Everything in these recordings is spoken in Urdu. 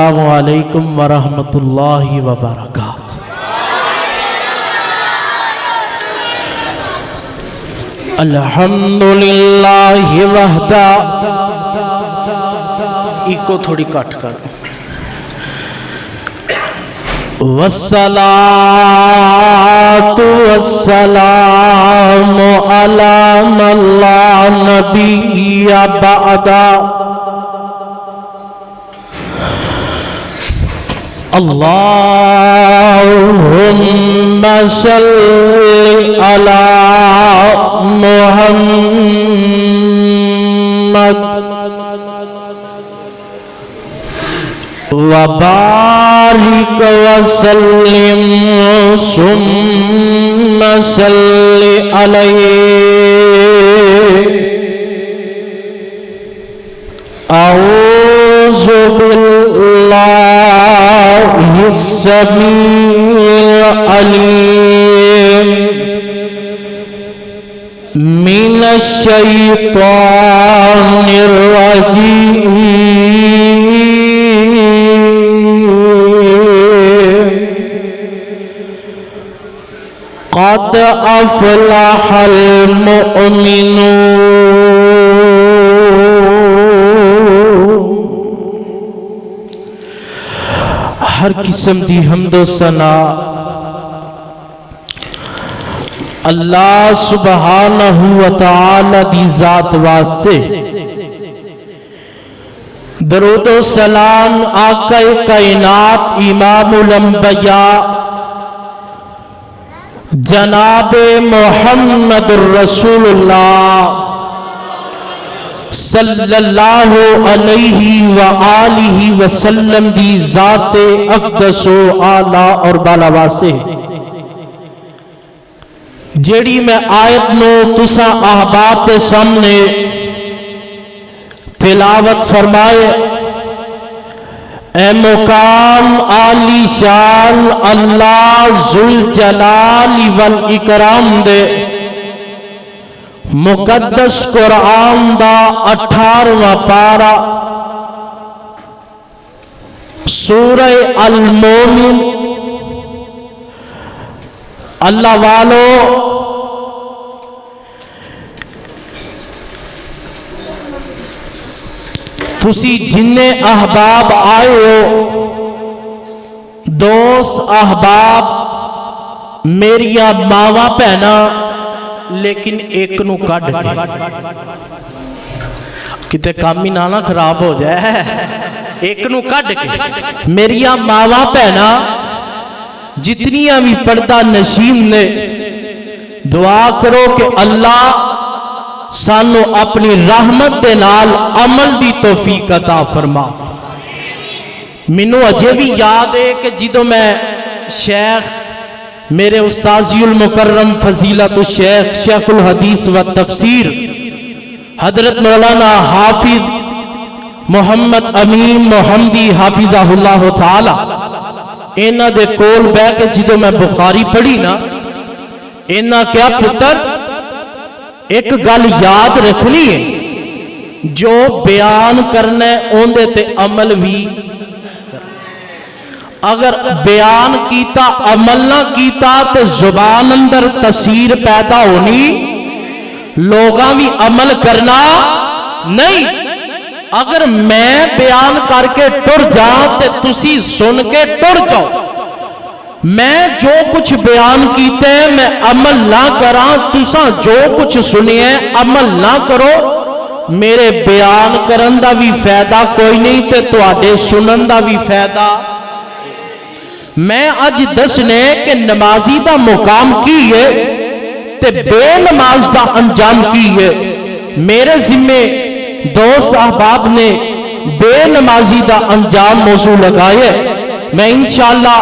السلام علیکم ورحمۃ اللہ وبرکاتہ۔ الحمدللہ وحدہ، ایکو تھوڑی کٹ کر، والصلاة والسلام علی من لا نبی بعدہ، اللہم صلی علی محمد وبارک وسلم ثم صلی علیہ۔ اعوذ باللہ السمیع العلیم من الشیطان الرجیم، قد افلح المؤمنون۔ ہر قسم دی حمد و ثنا اللہ سبحانہ وتعالی دی ذات واسطے، درود و سلام آقا کائنات امام الانبیاء جناب محمد الرسول اللہ صلی اللہ علیہ وآلہ وسلم دی ذات اقدس و اعلیٰ اور بالا واسے، جیڑی میں آیت نو تساں احباب کے سامنے تلاوت فرمائے۔ اے مقام عالی شان اللہ ذوالجلال والاکرام دے مقدس قرآن دا 18واں پارہ سورہ المومن۔ اللہ والو، تسی جننے احباب آئے ہو، دوست احباب میریاں ماواں پہنا، لیکن ایک نو کڈ کے کتے کام ہی نہ خراب ہو جائے، ایک نو کڈ کے میریاں ماواں پہنا جتنیاں بھی پردہ نشین نے، دعا کرو کہ اللہ سانو اپنی رحمت دے نال عمل دی توفیق عطا فرما۔ منو اجے بھی یاد ہے کہ جدو میں شیخ میرے استاذی المکرم فضیلت الشیخ شیخ الحدیث و تفسیر حضرت مولانا حافظ محمد امین محمدی حافظہ اللہ تعالی اینا دے کول بے کے جدو میں بخاری پڑھی نا، اینا کیا پتر ایک گل یاد رکھنی ہے، جو بیان کرنے اوندے تے عمل بھی، اگر بیان کیتا عمل نہ کیتا تے زبان اندر تاثیر پیدا ہونی، لوگاں بھی عمل کرنا نہیں۔ اگر میں بیان کر کے ٹر جاؤں تے تسی سن کے ٹر جاؤ، میں جو کچھ بیان کیتے ہیں میں عمل نہ کراں، تساں جو کچھ سنیے عمل نہ کرو، میرے بیان کرن دا بھی فائدہ کوئی نہیں تے تواڈے سنن دا بھی فائدہ۔ میں اج دسنے کہ نمازی دا مقام کی ہے تے بے نماز دا انجام کی ہے۔ میرے ذمہ دوست احباب نے بے نمازی دا انجام موضوع لگائے، میں انشاءاللہ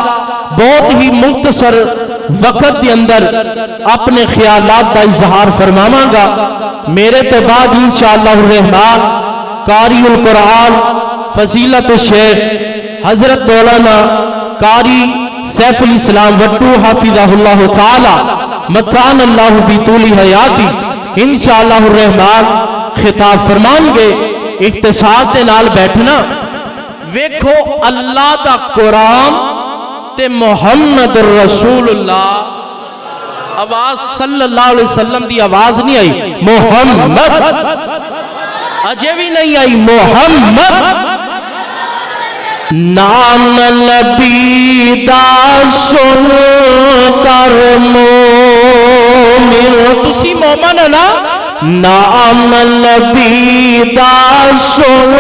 بہت ہی مختصر وقت کے اندر اپنے خیالات کا اظہار فرماواں گا۔ میرے تو بعد انشاءاللہ الرحمن قاری القرآن فضیلت الشیخ حضرت مولانا قاری سیف الاسلام وٹو حافظہ اللہ تعالی متعان اللہ بطول حیاتی انشاءاللہ الرحمن خطاب فرمان گے۔ اقتصاد دے نال بیٹھنا ویکھو اللہ دا قرآن تے محمد رسول اللہ، آواز صلی اللہ علیہ وسلم دی آواز نہیں آئی، محمد اجے بھی نہیں آئی، محمد نام نبی دا سن کر مومن، تسی مومن ہے نا، نام نبی دا سن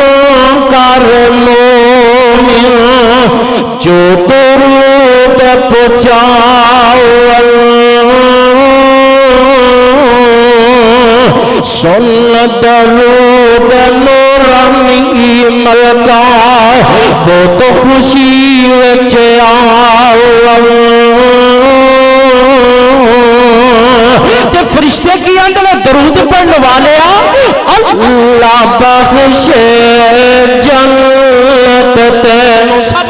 کر مومن، جو درود پہنچاؤ سن درود نورانی ملکا وہ تو خوشی وچ آؤ، تے فرشتے کی اندر درود پڑھنے والے اللہ بخشے جنت تینوں، سب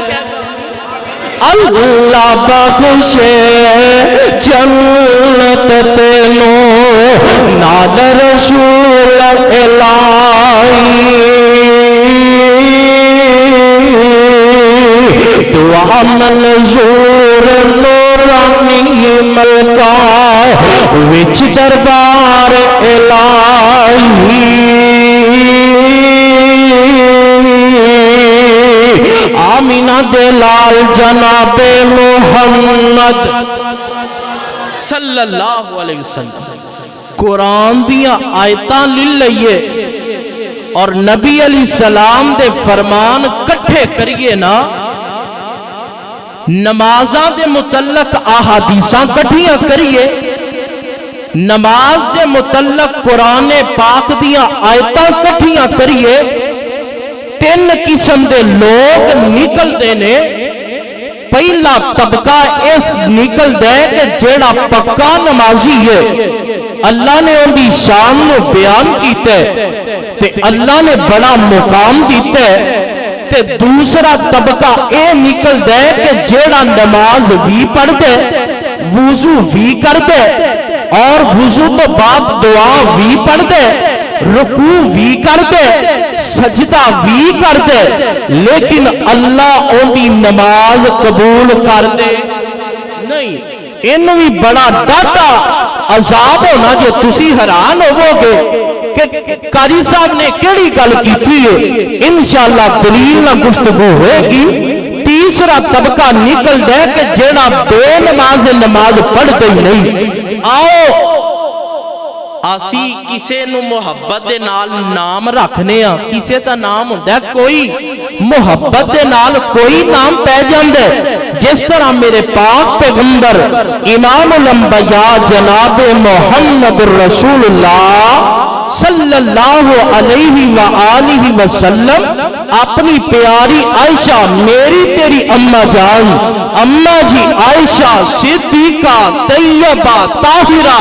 اللہ بخشے جنت تینوں نال رسول الہی، دعا منظور نورانی ملکا وچ دربار الہی، آمینہ دلال جناب محمد صلی اللہ علیہ وسلم قرآن دیا آیتاں لے لئیے اور نبی علیہ السلام دے فرمان کٹھے کریے نا، نمازاں دے متعلق احادیثاں کٹھیاں کریے، نماز سے متعلق قرآن پاک دیا آیتاں کٹھیاں کریے، تین قسم دے لوگ نکل دینے، پہلا طبقہ اس نکل دے کہ جیڑا پکا نمازی ہے، اللہ نے ان دی شان نو بیان کیتے تے اللہ نے بڑا مقام دیتے، تے دوسرا طبقہ اے نکل دے کہ جیڑا نماز بھی پڑھ دے، وضو بھی کر دے اور وضو تو بعد دعا بھی پڑھ دے، رکوع بھی کر دے، سجدہ بھی کر دے، لیکن اللہ ان دی نماز قبول کر دے نہیں، انہوں بھی بڑا ڈاٹا عذاب ہونا جو تسی حیران ہوو گے کہ قاری صاحب نے کیڑی گل کیتی ہے، انشاءاللہ دلیل نہ گفتگو ہوئے گی۔ تیسرا طبقہ نکل دے کہ جیڑا بے نماز پڑھ دے نہیں، آؤ آسی کسے نو محبت دے نال نام رکھنے ہاں، کسے تا نام ہوندہ ہے کوئی محبت دے نال کوئی نام پہ جاندے، جس طرح میرے پاک پیغمبر امام الانبیاء جناب محمد رسول اللہ صلی اللہ علیہ وآلہ وسلم اپنی پیاری عائشہ میری تیری اماں جان، اماں جی عائشہ صدیقہ طیبہ طاہرہ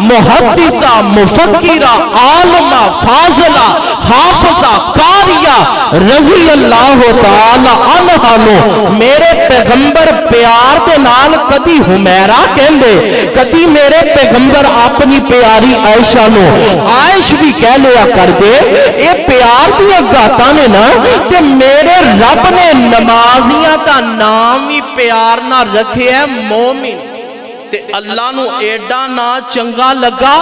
محدثہ مفکرہ عالمہ فاضلہ حافظہ قاریہ رضی اللہ تعالی عنہ نو میرے پیغمبر پیار دے نال کدی حمیرہ کہندے، کدی میرے پیغمبر اپنی پیاری عائشہ نو عائش بھی کہہ لیا کر دے، اے پیار دیا گاتا نے نا، تے میرے رب نے نمازیاں کا نام ہی پیار نہ رکھے ہے مومن، تے اللہ نو ایڈا نا چنگا لگا،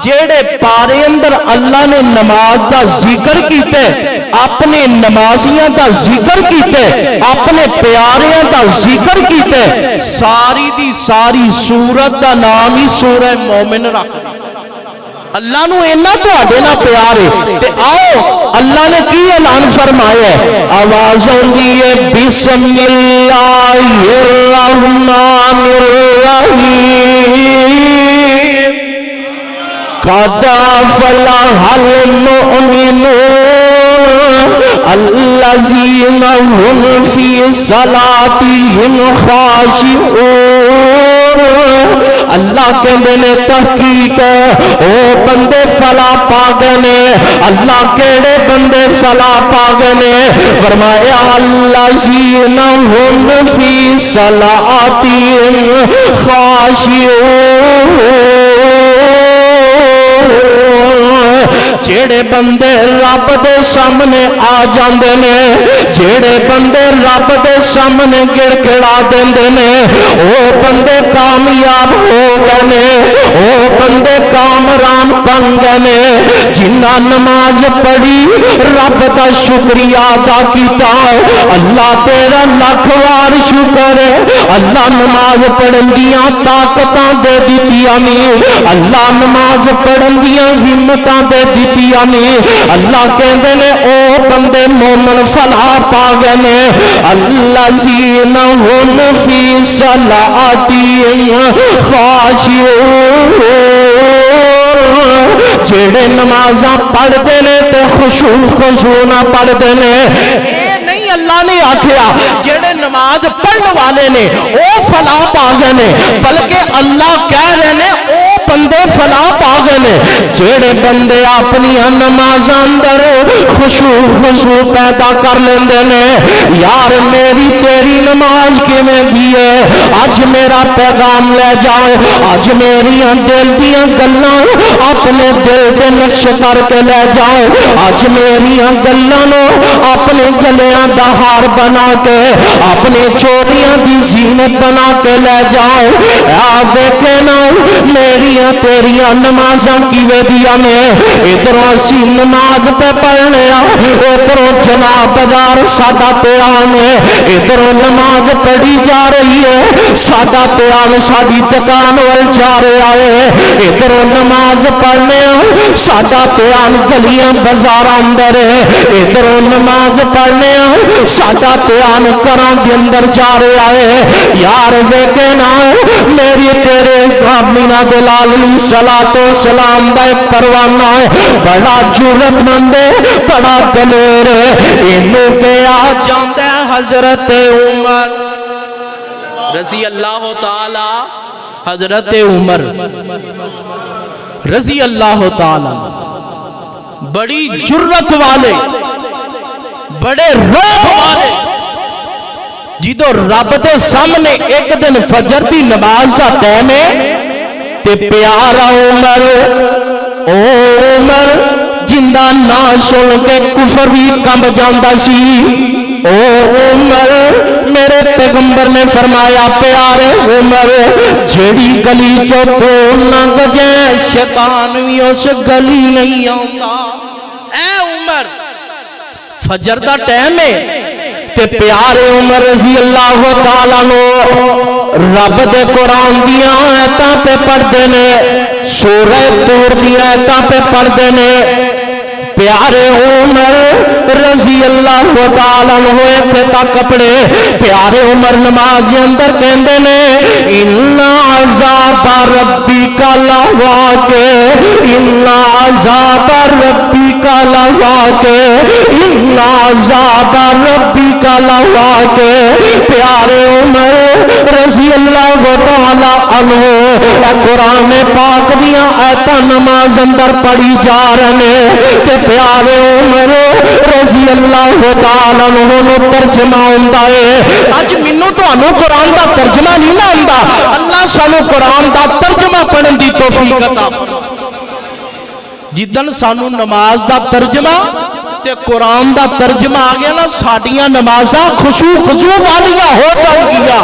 جیڑے پارے اندر اللہ نے نماز دا ذکر کیتے، اپنے نمازیاں دا ذکر کیتے، اپنے پیاریاں دا ذکر کیتے، ساری دی ساری سورت دا نام ہی سورہ مومن رکھ دی۔ اللہ نو اینا تو آدھینا پیارے، تے آؤ اللہ نے کی اعلان فرمایا ہے، آوازوں دیئے بسم اللہ الرحمن الرحیم، قد افلح المؤمنون الذین هم فی صلاتهم خاشعون، اللہ کے میں تحقیق او بندے فلا پاگنے، اللہ کیڑے بندے فلا پاگنے، فرمایا الذین هم فی صلاتهم خاشعون، جیڑے بندے رب دے سامنے آ جاندے نے جیڑے بندے رب دے سامنے گڑ گڑا دیندے نے او بندے کامیاب ہو گئے نے او بندے کامران بن گئے نے جنہاں نماز پڑھی رب دا شکریہ ادا کیتا اللہ تیرا لاکھ وار شکر ہے اللہ نماز پڑھن دیاں طاقتاں دے دتیاں نہیں اللہ نماز پڑھن دیاں ہمتاں دے دتیاں نہیں اللہ کہندے نے او بندے مومن فلاح پا گئے نے الذین هم فی صلاتہم خاشعون جڑے نمازاں پڑھتے نے تے خشوع خضوع نہ پڑھتے نے اے نہیں اللہ نے آکھیا جڑے نماز پڑھنے والے نے او فلاح پا گئے نے بلکہ اللہ کہہ رہے نے او بندے فلاح پا گئے نے جڑے بندے اپنی نماز اندر خشوع خضوع پیدا کر لیندے نے یار میری تیری نماز کیویں دی ہے اج میرا پیغام لے جاؤ اج میری دل دیاں گلاں اپنے دل دے نقش کر کے لے جاؤ اج میری گلاں نو اپنے گلیاں دا ہار بنا کے اپنے چوڑیاں دی زینت بنا کے لے جاؤ آ دیکھے نا میری تیریاں نمازاں کیویں دیاں نے ادھروں اسی نماز پہ پڑھنے ادھروں جناب بازار ساڈا پیان ہے ادھروں نماز پڑھی جا رہی ہے ساڈا پیان ساڈی دکان ول جا رہا ہے ادھروں نماز پڑھنے ساڈا پیان گلیاں بازار اندر ہے ادھروں نماز پڑھنے ساڈا پیان گھراں دے اندر جا رہا ہے یار ویکھے نا میری تیرے کامنا دلال علیہ الصلوۃ والسلام دا پروانہ ہے بڑا جرت مند ہے بڑا دلیر ہے اینوں کہ آ جاندا ہے حضرت عمر رضی اللہ تعالی حضرت عمر رضی اللہ تعالی بڑی جرت والے بڑے رعب والے جدو رب دے سامنے ایک دن فجر دی نماز دا ٹائم ہے تے پیارا عمر او عمر جندہ نا سن کے کفر بھی کمب جاندا سی او عمر میرے پیغمبر نے فرمایا پیارے عمر جھیڑی گلی جو تو لنگ جائے شیطان بھی اس گلی نہیں آتا اے عمر فجر دا ٹائم ہے تے پیارے عمر رضی اللہ تعالیٰ نو رب دے قرآن دیاں آیتاں پہ پڑھ دینے سورہ طور دیاں آیتاں پہ پڑھ دینے پیارے عمر رضی اللہ تعالیٰ عنہ تھے تا کپڑے پیارے عمر نماز اندر کہندے نے ان عذاب ربک لواقع ان عذاب ربک لواقع ان عذاب ربک لواقع پیارے عمر رضی اللہ تعالیٰ عنہ قرآن پاک دیاں آیتاں نماز اندر پڑھی جا رہے تے پیارے عمر رضی اللہ تعالیٰ عنہ ترجمہ ہوندا ہے اج مینوں تانوں قرآن دا ترجمہ نہیں نہ ہوندا اللہ سانو قرآن دا ترجمہ پڑھن دی توفیق عطا فرمائے جدن سانو نماز دا ترجمہ تے قرآن دا ترجمہ آ گیا نا ساڈیاں نمازاں خشوع خضوع والیاں ہو جاؤ گیا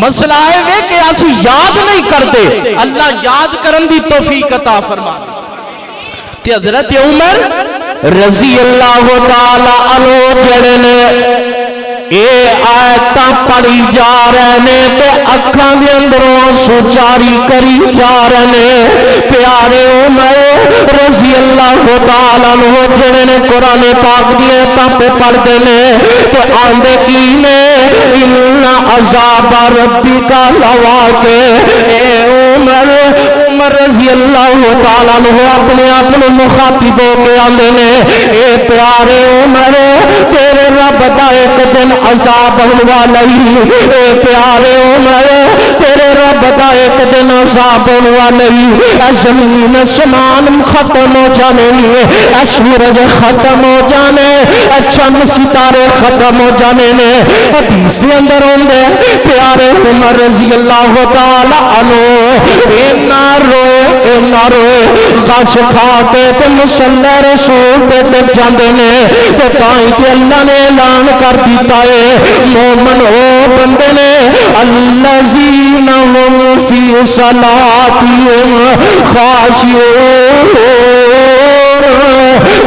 مسئلہ ہے وہ کہ اسی یاد نہیں کرتے اللہ یاد کرن دی توفیق عطا فرمائے تے حضرت عمر رضی اللہ تعالی عنہ جڑے نے اے آیتاں پڑھی جا رہے نے تے اکھاں دے اندروں آنسو جاری کری جا رہے نے پیارے عمر رضی اللہ تعالی عنہ جڑے نے قرآن پاک دی آیتاں پہ پڑھ دے نے تے آندے کی نے ان عذاب ربک لواقع اے عمر رضی اللہ تعالیٰ عنہ اپنے اپنے مخاطب ہو کے آندے نے اے پیارے عمر تیرے رب دا ایک دن عذاب ہوا نہیں اے پیارے عمر تیرے رب بتا ایک دن عذاب ہونے والے اے زمین سمان ختم ہو جانے اے سورج ختم ہو جانے اے چند ستارے ختم ہو جانے نے حدیث کے اندر ہوندے پیارے عمر رضی اللہ تعالی عنہ اینا روئے غش کھا کے تے مصلی رسول تے تے جاندے نے تے تائیں تے اللہ نے اعلان کر دیتا ہے مومن او بندے نے الذین هم فی صلاتہم خاشعون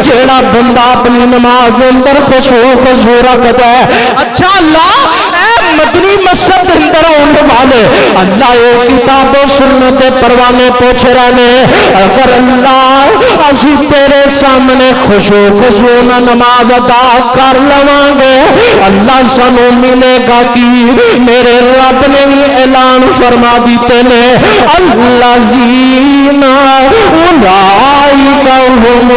جیڑا بندہ اپنی نماز اندر خشوع خضوع رکھتا ہے اچھا اللہ اے مدنی مسجد اندر ہونے والے اللہ ایک کتاب و سنت پروانے پوچھ رہنے اگر اللہ اسی تیرے سامنے خشوع خضوع نماز ادا کر لوانگے اللہ سانو ملے گا کی میرے رب نے بھی اعلان فرما دیتے نے الذین اولئک هم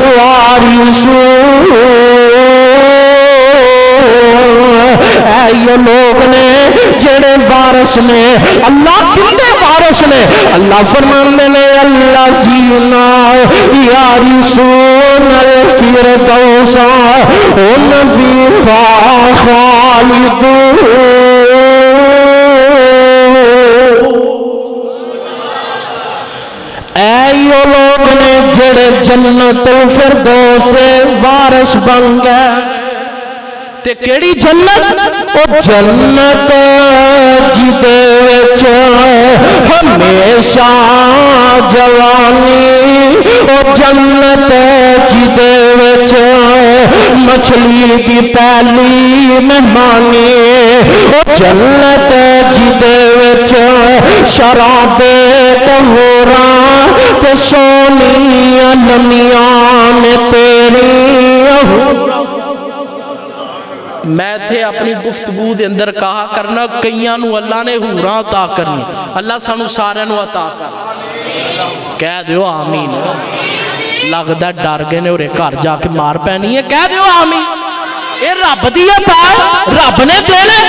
الوارثون اے یہ لوگ نے جڑے وارث نے اللہ کنے وارث نے اللہ فرماندے نے الذین یرثون الفردوس هم فیہا خالدون اے یہ لوگ نے جڑے جنت الفردوس سے وارث بن گئے تے کیڑی جنت او جنت جدے وچ ہمیشہ جوانی او جنت جدے وچ مچھلی دی پہلی مہمانی او جنت جدے وچ شراب طہوراں تے سونیاں نمیاں نے تیری میں تھے اپنی گفتگو دے اندر کہا کرنا کئیاں نو اللہ نے حوراں عطا کرنی اللہ سانو سارے نو عطا کرنی کہہ دیو آمین لگدا ڈر گئے نے اور گھر جا کے مار پینی ہے کہہ دیو آمین اے رب دی عطا رب نے دینے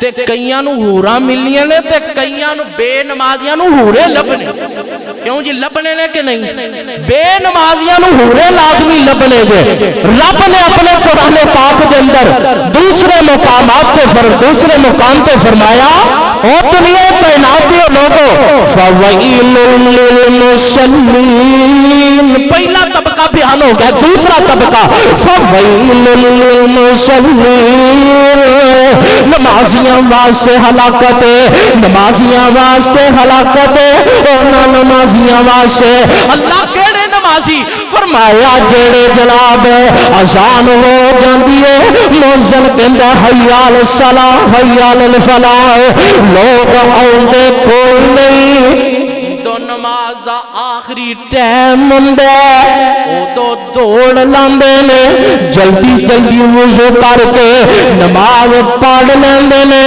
تے کئیاں نو حوراں ملنیاں نے تے کئیاں نو بے نمازیاں نو حورے لبنے کیوں جی لبنے نے کہ نہیں بے نمازیاں نو حورے لازمی لبنے دے رب نے اپنے قرآن پاک کے اندر دوسرے مقامات تے دوسرے مقام تے فرمایا او دنیا کائنات دے لوگو فویل للمصلین پہلا طبقہ بیان ہو گیا دوسرا طبقہ فویل للمصلین نمازیاں واسطے ہلاکت نمازیاں واسطے ہلاکت اونا نمازیاں واسطے اللہ کیڑے نمازی فرمایا جڑے جناب اذان ہو جاندی ہے مؤذن کہندا حی علی الصلاۃ حی علی الفلاح لوگ آندے کوئی نہیں جدوں نماز دا آخری ٹائم ہوندا او تو دوڑ لاندے نے جلدی جلدی وضو کر کے نماز پڑھ لیندے نے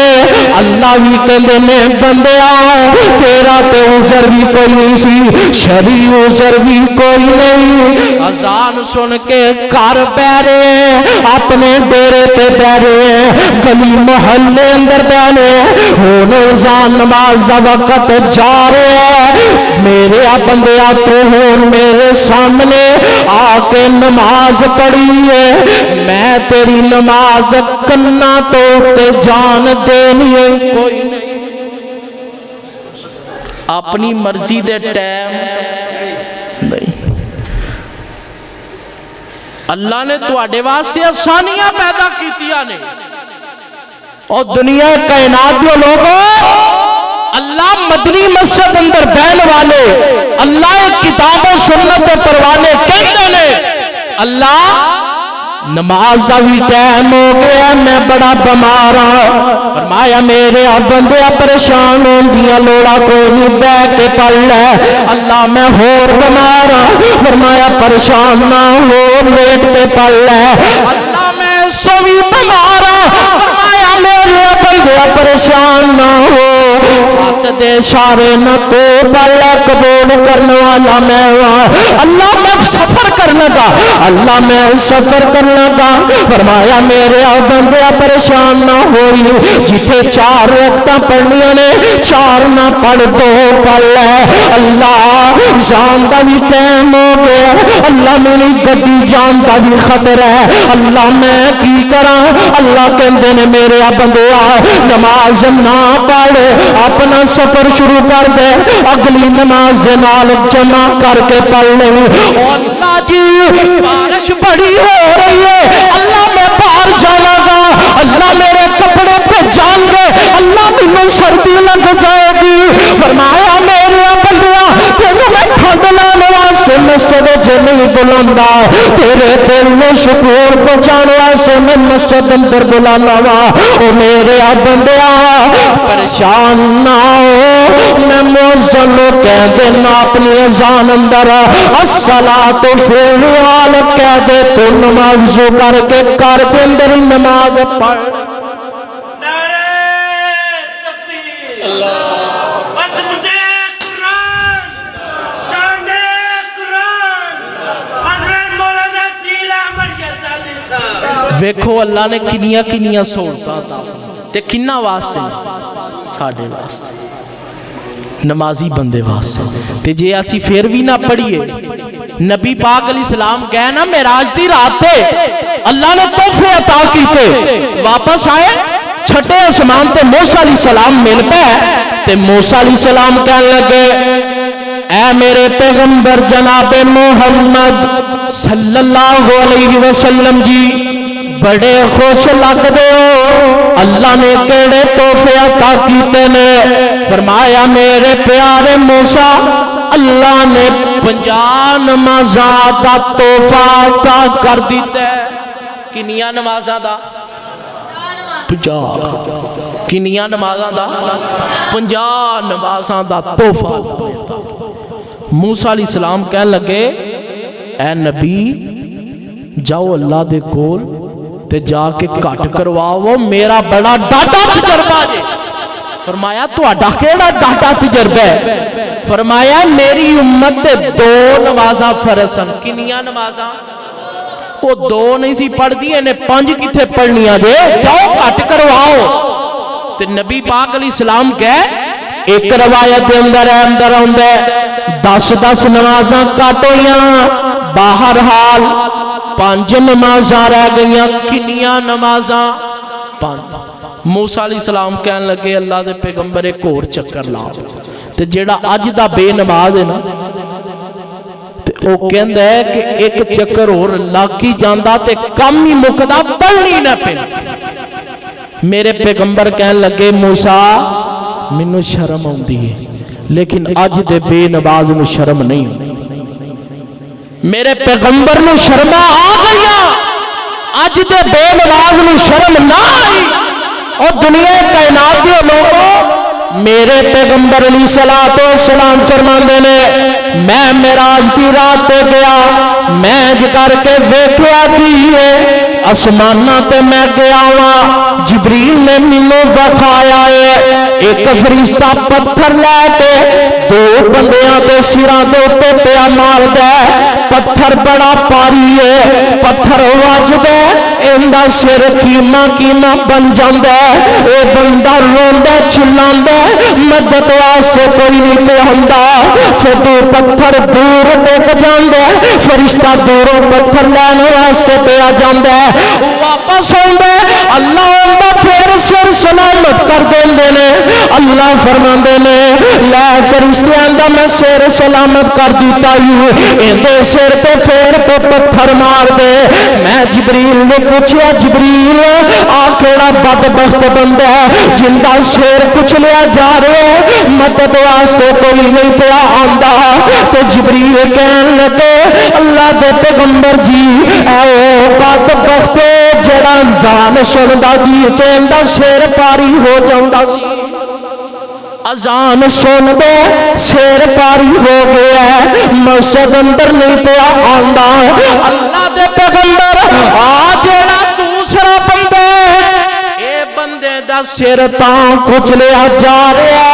اللہ بھی کہندے نے بندیا تیرا تے عذر بھی کوئی نہیں سی شرعی عذر بھی کوئی نہیں اذان سن کے گھر بیٹھے اپنے ڈیرے پہ بیٹھے گلی محلے اندر بیٹھے ہن اذان نماز دا وقت جا رہا ہے میرے بندیا تو ہن میرے سامنے آ کے نماز پڑھی ہے میں تیری نماز کنا تو تے جان دینی ہے کوئی نہیں اپنی مرضی دے ٹائم نہیں اللہ نے تواڈے واسطے آسانیاں پیدا کیتیاں نے اور دنیا کائنات دے لوگوں اللہ مدنی مسجد اندر بہن والے اللہ کتاب و سنت پروانے کہتے نے اللہ نماز دا بھی ٹائم ہو گیا میں بڑا بیمار ہوں فرمایا میرے بندے پریشان ہوندیاں لوڑا کوئی نہیں بیٹھ کے پڑھ لے اللہ میں ہور بیمار ہوں فرمایا پریشان نہ ہو لیٹ کے پڑھ لے اللہ میں سوی بیمار ہوں فرمایا میرے بندے پریشان نہ ہو ہاتھ دے اشارے نہ تو پڑھ لے قبول کرنے والا میں اللہ میں سفر کر لگا اللہ میں سفر کر لگا فرمایا میرے بندیا پریشان نہ ہوئی جتھے 4 رکعتاں پڑھنیاں نے 4 نہ پڑھ 2 پڑھ لے اللہ جان دا بھی ٹائم ہو گیا اللہ میری گڈی جان دا بھی خطرہ ہے اللہ میں کی کراں اللہ کہندے نے میرے بندیا نماز نہ پڑھ اپنا سفر شروع کر دے اگلی نماز دے نال جمع کر کے پڑھ لے اللہ جی بارش بڑی ہو رہی ہے اللہ میں باہر جانا گا اللہ میرے کپڑے پہ جان گے اللہ مجھے سردی لگ جائے گی فرمایا میرے بندیا تینوں میں ٹھنڈ لانے واسطے مسجد جے نہیں بلاندا تیرے دل میں سکون پہنچانے واسطے میں مسجد اندر بلانا وا او میرے بندیا پریشان نہ ہو میں مؤذن نو کہہ دینا اپنی اذان اندر الصلاۃ فی الحال کہہ دے تو نماز کر کے کر کے اندر نماز پڑھ ویکھو اللہ نے کنیاں کنیاں سہولتاں تے کنا واسطے ساڈے واسطے نمازی بندے واسطے تے جے اسی پھر بھی نہ پڑھیے نبی پاک علیہ السلام کہے نا معراج دی رات تے اللہ نے تحفے عطا کیتے واپس آئے چھٹے آسمان تے موسیٰ علیہ السلام مل پے تے موسیٰ علیہ السلام کہنے لگے اے میرے پیغمبر جناب محمد صلی اللہ علیہ وسلم جی بڑے خوش لگ دے ہو اللہ نے کیڑے تحفے عطا کیتے نے فرمایا میرے پیارے موسیٰ اللہ نے 50 نمازاں دا تحفہ عطا کر دیتا ہے کنیاں نمازاں دا 50 کنیاں نمازاں دا 50 نمازاں دا تحفہ موسیٰ علیہ السلام کہنے لگے اے نبی جاؤ اللہ دے کول تے جا کے کٹ کرواؤ میرا بڑا ڈاٹا تجربہ جے فرمایا تو اڈا کیڑا ڈاٹا تجربہ ہے فرمایا میری امت تے 2 نمازاں فرض سن کنیاں نمازاں وہ 2 نہیں سی پڑھ دی انہیں 5 کتھے پڑھنیاں جے جاؤ کٹ کرواؤ تے نبی پاک علیہ السلام کہے ایک روایت اندر آندے 10 نمازاں کٹ ہویاں باہرحال 5 نمازاں رہ گئیاں کنیاں نمازاں 5 موسیٰ علیہ السلام کہنے لگے اللہ دے پیغمبر ایک اور چکر لا تے جیڑا اج دا بے نماز ہے نا تے او کہندا ہے کہ ایک چکر اور لگ ہی جاندا تے کم ہی مکدا پڑھنی نہ پے میرے پیغمبر کہنے لگے موسیٰ مینوں شرم آندی ہے لیکن اج دے بے نماز نوں شرم نہیں میرے پیغمبر نو شرما آ گیا اج دے بے نماز نو شرم نہ آئی اور دنیا کائنات دے لوگوں میرے پیغمبر علیہ الصلوۃ والسلام فرماندے نے میں معراج دی رات تے گیا میں کر کے ویکھیا کی آسماناں تے میں گیا وا جبریل نے مینوں وکھایا ہے ایک فرشتہ پتھر لے کے 2 بندیاں دے سراں دے اوتے پیا ماردا ہے پتھر بڑا پاری ہے پتھر وجدا ہے ایندا سر کیما کیما بن جاندا ہے اے بندہ روندا چلاندا مدد واسطے کوئی نہیں پیا ہوندا جدوں پتھر دور ٹک جاندا ہے فرشتہ دوروں پتھر لین واسطے پیا جاندا ہے واپس آندا ہے اللہ اوندا پھر سر سلامت کر دیندے نے اللہ فرماندے نے لے فرشتیاں دا میں سر سلامت کر دیتا ہوں ایندے سر تے پھر تو پتھر مار دے میں جبریل نے پوچھا جبریل آ کیڑا بدبخت بندہ ہے جن دا سر کچلیا جا رہا ہے مدد واسطے کوئی نہیں پیا آندا تے جبریل کہن لگے اللہ دے پیغمبر جی اے بدبخت جڑا زان سندا دی تے ایندا سر پاری ہو جاندا سی اذان سن دے سیر پاری ہو گیا ہے مسجد اندر نہیں پیا آندا اللہ دے پیغمبر آ جڑا دوسرا بندہ اے بندے دا سر تاں کچلیا جا رہا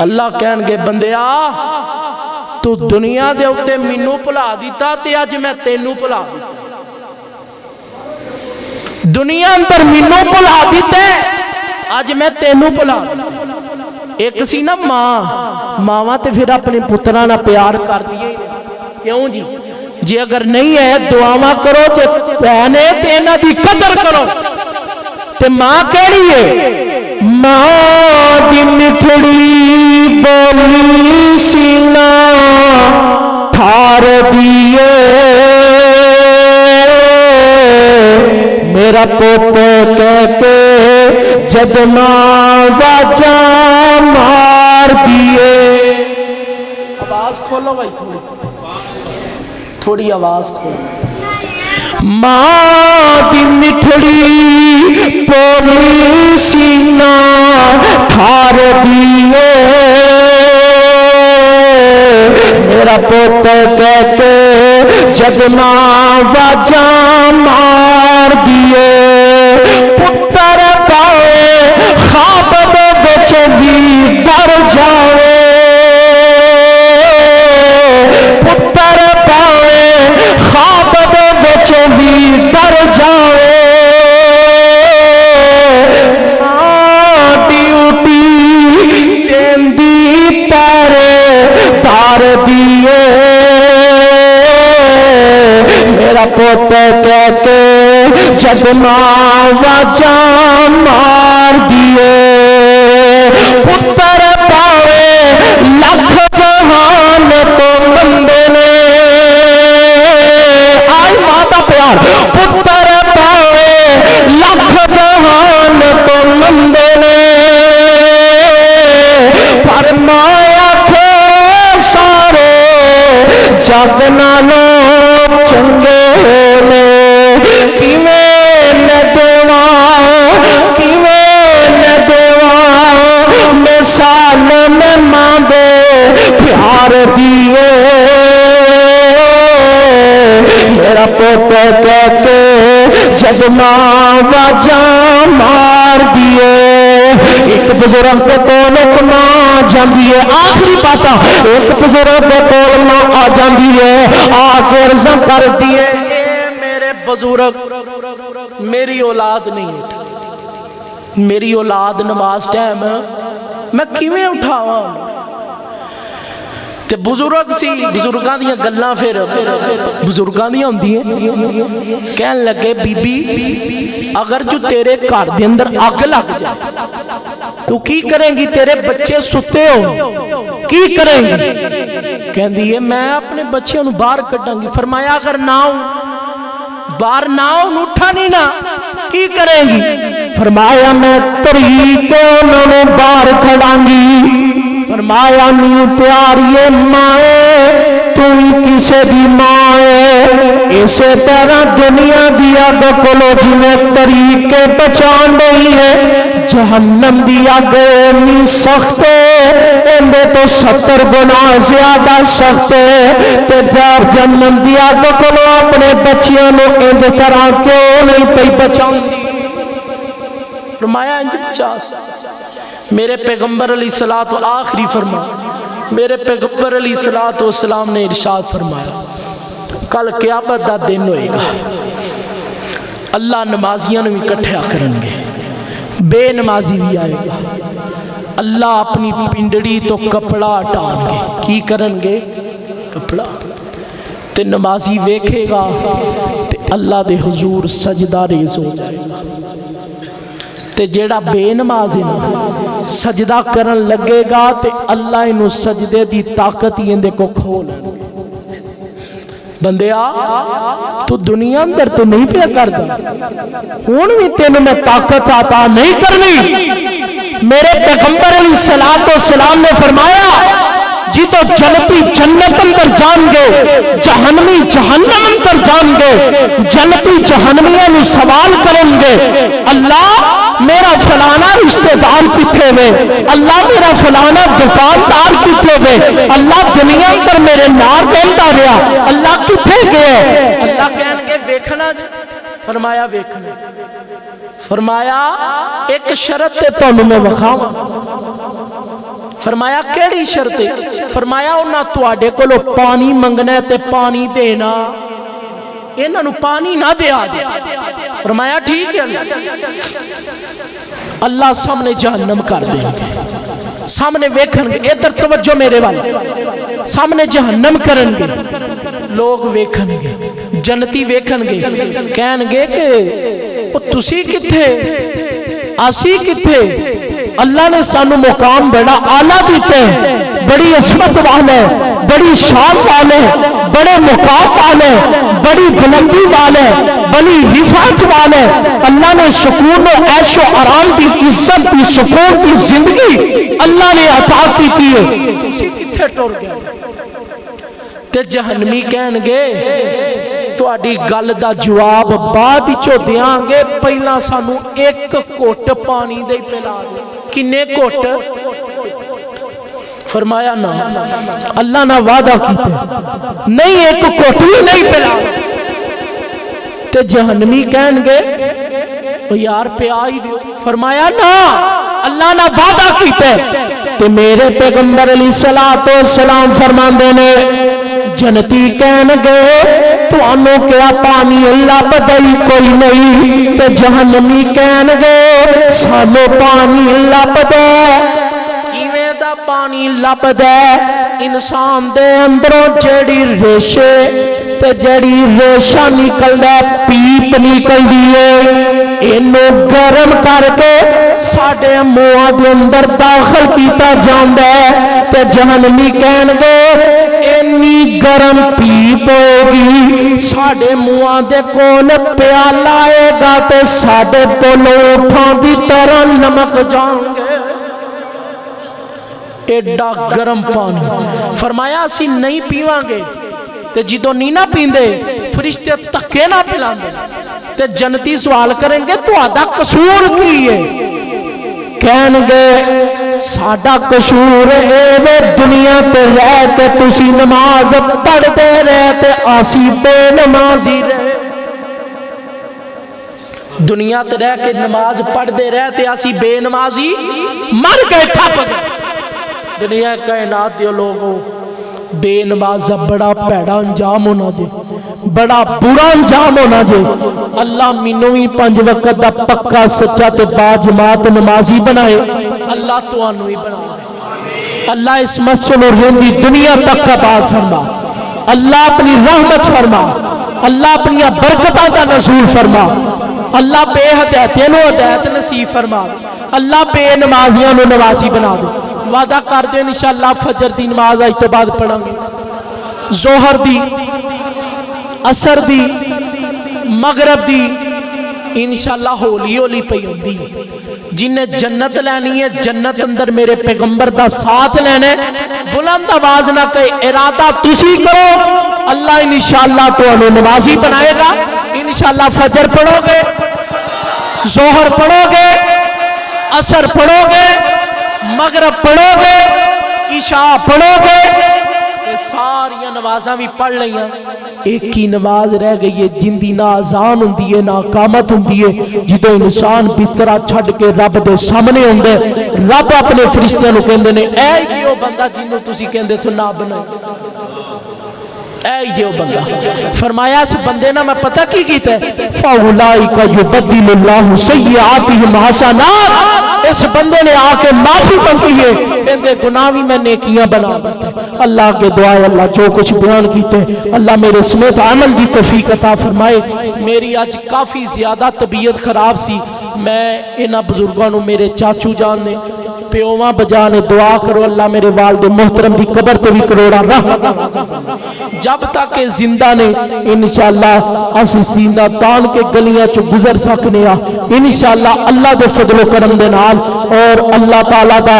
اللہ کہن گے بندیا تو دنیا دے اتے مینوں بھلا دیتا تے اج میں تینوں بھلا دیتا دنیا اندر مینوں بھلا دیتے اج میں تینوں بھلا دیتا ایک سی نا ماں تے پھر اپنے پتراں نال پیار کر دیے کیوں جی اگر نہیں ہے دعاواں کرو تے بہنے تے انہاں دی قدر کرو تے ماں کہڑی ہے ماں دی مٹھڑی بولی سینا ٹھار دیے میرا پوت کہہ کے جد ماں واجاں مار دیے آواز کھولو بھائی تھوڑی آواز کھولو ماں دی مٹھڑی بولی سینا ٹھار دیے میرا پوت کہہ کے جد ماں واجاں مار دیے پتر پاوے خواب دے وچ وی ڈر جاوے پتر پاوے خواب دے وچ وی ڈر جاوے ڈیوٹی دیندی پارے تار دیے میرا پوت کہہ کے جد ماں واجاں مار دیے پتر پاوے لکھ جہان تو بندے نے آئی ماں دا پیار پتر پاوے لکھ جہان تو بندے نے پر مایا کھے سارے جگ نالوں چنگے نے کیویں نہ دیواں مثال میں ماں دے پیار دیے میرا پوت کہہ کے جد ماں واجاں مار دیے ایک بزرگ کے کول ایک ماں جاندی ہے آخری باتاں ایک بزرگ کے کول ماں آ جاندی ہے آ کے عرض کرتی ہے اے میرے بزرگ میری اولاد نہیں اٹھا میری اولاد نماز ٹائم میں کیویں اٹھاواں تے بزرگ سی بزرگاں دیاں گلاں پھر بزرگاں دیاں ہوندیاں کہن لگے بی بی اگر جو تیرے گھر دے اندر اگ لگ جائے تو کی کریں گی تیرے بچے ستے ہو کی کریں گی کہندی ہے میں اپنے بچیوں نو باہر کڈاں گی فرمایا اگر نہ ہوں باہر نہ ہوں اٹھا نہیں نا کی کریں گی فرمایا میں طریقے انہوں باہر کھڑاں گی فرمایا نی پیاری مائے تو ہی کسے دی مائے اسی طرح دنیا دیا بکلو جنہیں طریقے بچان نہیں ہے جہنم دیا گئے سخت اندے تو 70 گنا زیادہ سخت تے جب جہنم دیا بکلو اپنے بچیاں نو اندے طرح کیوں نہیں پئی بچان فرمایا انج بچاس میرے پیغمبر علیہ الصلوۃ آخری فرما میرے پیغمبر علیہ الصلوۃ والسلام نے ارشاد فرمایا کل قیامت دا دن ہوئے گا اللہ نمازیاں نو اکٹھا کرن گے بے نمازی بھی آئے گا اللہ اپنی پنڈڑی تو کپڑا ہٹان گے کی کرن گے کپڑا تے نمازی ویکھے گا تے اللہ دے حضور سجدہ ریز ہو جائے گا تے جیڑا بے نماز ہے سجدہ کرن لگے گا تے اللہ انہوں سجدے دی طاقت ہی اندے کو کھول بندیا تو دنیا اندر تو نہیں پیا کردا ہون بھی تینوں میں طاقت عطا نہیں کرنی میرے پیغمبر علیہ الصلوۃ والسلام نے فرمایا جی تو جنتی جنت اندر جان گے جہنمی جہنم اندر جان گے جنتی جہنمیاں نو سوال کریں گے اللہ میرا فلانا رشتہ دار کتے ہوئے اللہ میرا فلانا دکاندار کتے ہوئے اللہ دنیا اندر میرے نار بہندا رہا اللہ کتے گئے اللہ کہن گے ویکھنا فرمایا ویکھنا فرمایا ایک شرط تے تانوں میں وکھاواں فرمایا کیڑی شرط ہے؟ فرمایا انہاں تواڈے کولوں پانی منگنا ہے تے پانی دینا، انہاں نوں پانی نہ دیا دے۔ فرمایا ٹھیک ہے اللہ سامنے جہنم کر دیں گے، سامنے ویکھن گے، ادھر توجہ میرے والے، سامنے جہنم کرن گے، لوگ ویکھن گے، جنتی ویکھن گے، کہن گے کہ او تسی کتھے اسی کتھے؟ اللہ نے سانو مقام بڑا اعلیٰ دیتے ہیں، بڑی عظمت والے، بڑی شان والے، بڑے مقام والے، بڑی بلندی والے، بڑی رفعت والے، اللہ نے سکون و عیش و آرام کی، عزت کی، سکون کی زندگی اللہ نے عطا کی تھی ہے، تسی کتھے ٹر گئے؟ تے جہنمی کہن گے تہاڈی گل دا جواب بعد وچوں دیاں گے، پہلا سانو ایک گھٹ پانی دے پلا دے۔ کنے گھٹ؟ فرمایا نہ، اللہ نہ وعدہ کیتے نہیں ایک گھٹ بھی نہیں پلا۔ تے جہنمی کہن گے یار پیا ہی دیو۔ فرمایا نہ، اللہ نہ وعدہ کیتے تے میرے پیغمبر علیہ الصلوۃ والسلام فرماندے نے جنتی کہن گے تو انو کیا پانی اللہ بدئی کوئی نہیں، تے جہنمی کہن گے سانو پانی اللہ بدے۔ کیویں دا پانی لبدا انسان دے اندروں جڑی ریشے تے جڑی ریشہ نکلدا پیپ نکلدی ہے، اینو گرم کر کے ساڈے منہ دے اندر داخل کیتا جاندا ہے، تے جہنمی کہن گے اینی گرم پیپ ہوگی ساڈے منہ دے کول پیالہ آئے گا تے ساڈے کولوں اٹھاں دی طرح نمک جان گے، ایڈا گرم پانی۔ فرمایا اسی نہیں پیواں گے، تے جدوں نہیں نہ پیندے فرشتے تکے نہ پلاندے، تے جنتی سوال کریں گے تہاڈا قصور کی ہے؟ کہن گے ساڈا قصور اے وے دنیا تے رہ کے تسی نماز پڑھتے رہے تے آسی بے نمازی رہے، دنیا تے رہ کے نماز پڑھتے رہے تے آسی بے نمازی مر گئے ٹھپ گئے۔ دنیا کائنات دے لوگوں بے نمازہ بڑا پیڑا انجام ہونا دے، بڑا برا انجام ہونا دے۔ اللہ مینوی 5 وقت دا پکا سچا تے با جماعت نمازی بنائے، اللہ تو انوی بنائے، اللہ اس مسجد اور رہندی دنیا تک کا بات فرما، اللہ اپنی رحمت فرما، اللہ اپنی برکتاں دا نزول فرما، اللہ بے ہدایتیں نو ہدایت نصیب فرما، اللہ بے نمازیاں نو نمازی بنا دے۔ وعدہ کر دے انشاءاللہ فجر دی نماز آج تو بعد پڑھیں گے، ظہر دی، عصر دی، مغرب دی، انشاءاللہ ہولی ہولی پئی ہوندی ہے۔ جنہیں جنت لینی ہے جنت اندر میرے پیغمبر دا ساتھ لینے، بلند آواز نہ کہے، ارادہ تسی کرو، اللہ انشاءاللہ تو ہمیں نمازی بنائے گا۔ انشاءاللہ فجر پڑھو گے، ظہر پڑھو گے، عصر پڑھو گے، مغرب پڑھو گے، عشاء پڑھو گے، ساری نمازاں بھی پڑھ لئیاں، ایک ہی نماز رہ گئی ہے جن دی نہ اذان ہوندی ہے نہ اقامت ہوندی ہے، جدوں انسان بسترا چھڈ کے رب دے سامنے ہوندا ہے، رب اپنے فرشتیاں نو کہندے نے اے یہ بندہ جنوں تسی کہندے تھے نہ بنائے، اے یہ بندہ۔ فرمایا اس بندے نے میں پتہ کی کیتا ہے، فَأُولَٰئِكَ يُبَدِّلُ اللَّهُ سَيِّئَاتِهِمْ حَسَنَاتٍ، اس بندے نے آ کے معافی مانگی ہے، کہندے گناہ بھی میں نیکیاں بنا دیتے۔ اللہ کے دعائے اللہ جو کچھ بیان کیتے اللہ میرے سمیت عمل دی توفیق عطا فرمائے۔ میری آج کافی زیادہ طبیعت خراب سی، میں انہاں بزرگاں نو میرے چاچو جان نے پیوواں بجانے دعا کرو اللہ میرے والد محترم دی قبر تے بھی کروڑا رحمت جب تک زندہ نے انشاءاللہ اسی سینہ تان کے گلیاں چو گزر سکنے انشاءاللہ اللہ دے فضل و کرم دے نال، اور اللہ تعالیٰ دا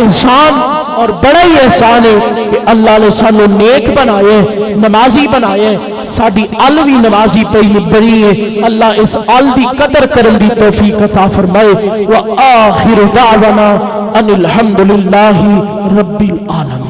احسان اور بڑا ہی احسان ہے کہ اللہ نے سانو نیک بنائے، نمازی بنائے، ساڑی علوی نمازی پہلی بڑی ہے، اللہ اس عل دی قدر کرن دی توفیق عطا فرمائے۔ وآخر دعوانا ان الحمدللہ رب العالمین۔